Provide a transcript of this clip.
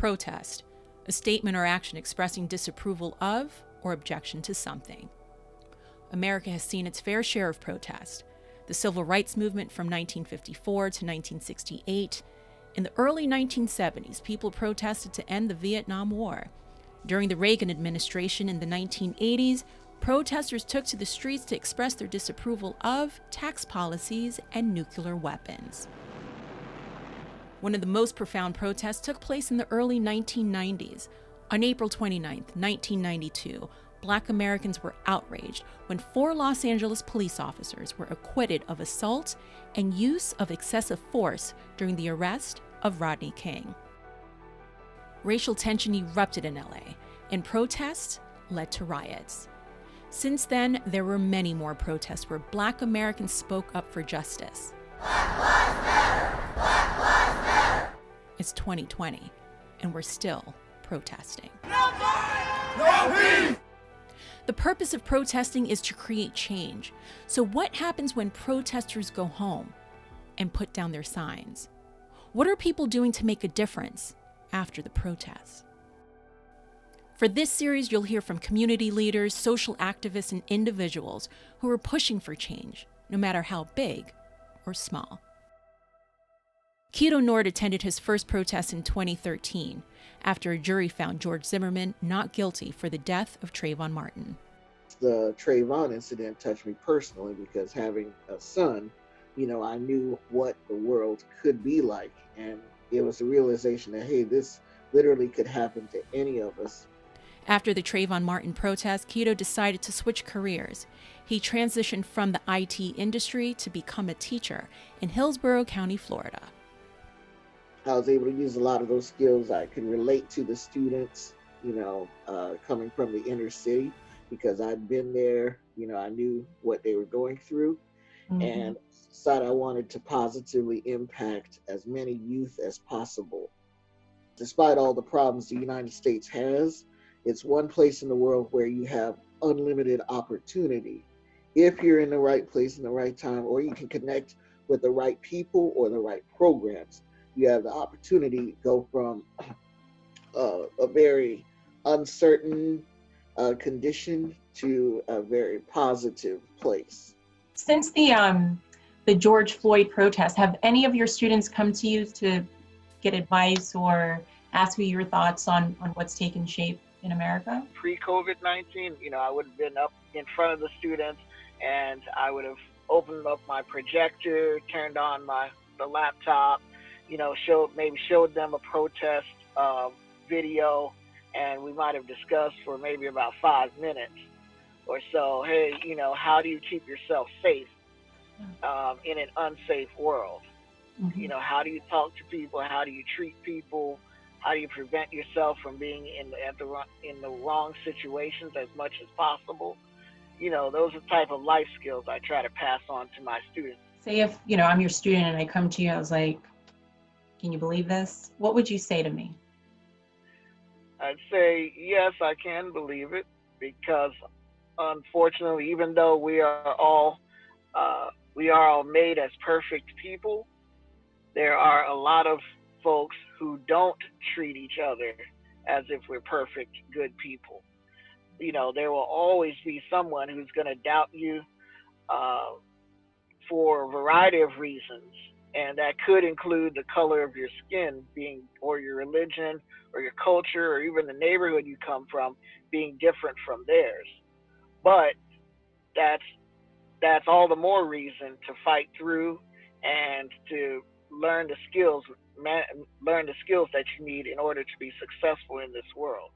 protest, a statement or action expressing disapproval of or objection to something. America has seen its fair share of protest. The Civil Rights Movement from 1954 to 1968. In the early 1970s, people protested to end the Vietnam War. During the Reagan administration in the 1980s, protesters took to the streets to express their disapproval of tax policies and nuclear weapons. One of the most profound protests took place in the early 1990s. On April 29, 1992, Black Americans were outraged when 4 Los Angeles police officers were acquitted of assault and use of excessive force during the arrest of Rodney King. Racial tension erupted in LA, and protests led to riots. Since then, there were many more protests where Black Americans spoke up for justice. Black Lives Matter! Black Lives Matter! It's 2020, and we're still protesting. No violence! No peace! The purpose of protesting is to create change. So what happens when protesters go home and put down their signs? What are people doing to make a difference after the protests? For this series, you'll hear from community leaders, social activists, and individuals who are pushing for change, no matter how big or small. Keto Nord attended his first protest in 2013 after a jury found George Zimmerman not guilty for the death of Trayvon Martin. The Trayvon incident touched me personally because having a son, I knew what the world could be like. And it was the realization that, hey, this literally could happen to any of us. After the Trayvon Martin protest, Keto decided to switch careers. He transitioned from the IT industry to become a teacher in Hillsborough County, Florida. I was able to use a lot of those skills. I could relate to the students, coming from the inner city because I'd been there. I knew what they were going through, and decided I wanted to positively impact as many youth as possible. Despite all the problems the United States has, it's one place in the world where you have unlimited opportunity if you're in the right place in the right time, or you can connect with the right people or the right programs. You have the opportunity to go from a very uncertain condition to a very positive place. Since the George Floyd protest, have any of your students come to you to get advice or ask you your thoughts on what's taken shape in America? Pre-COVID-19, I would have been up in front of the students and I would have opened up my projector, turned on the laptop, showed them a protest video, and we might have discussed for maybe about 5 minutes or so, hey, how do you keep yourself safe in an unsafe world? How do you talk to people? How do you treat people? How do you prevent yourself from being in the wrong situations as much as possible? Those are the type of life skills I try to pass on to my students. Say if, I'm your student and I come to you, I was like, can you believe this? What would you say to me? I'd say, yes, I can believe it, because unfortunately, even though we are all made as perfect people, there are a lot of folks who don't treat each other as if we're perfect, good people. There will always be someone who's going to doubt you for a variety of reasons. And that could include the color of your skin or your religion, or your culture, or even the neighborhood you come from being different from theirs. But that's all the more reason to fight through and to learn the skills that you need in order to be successful in this world.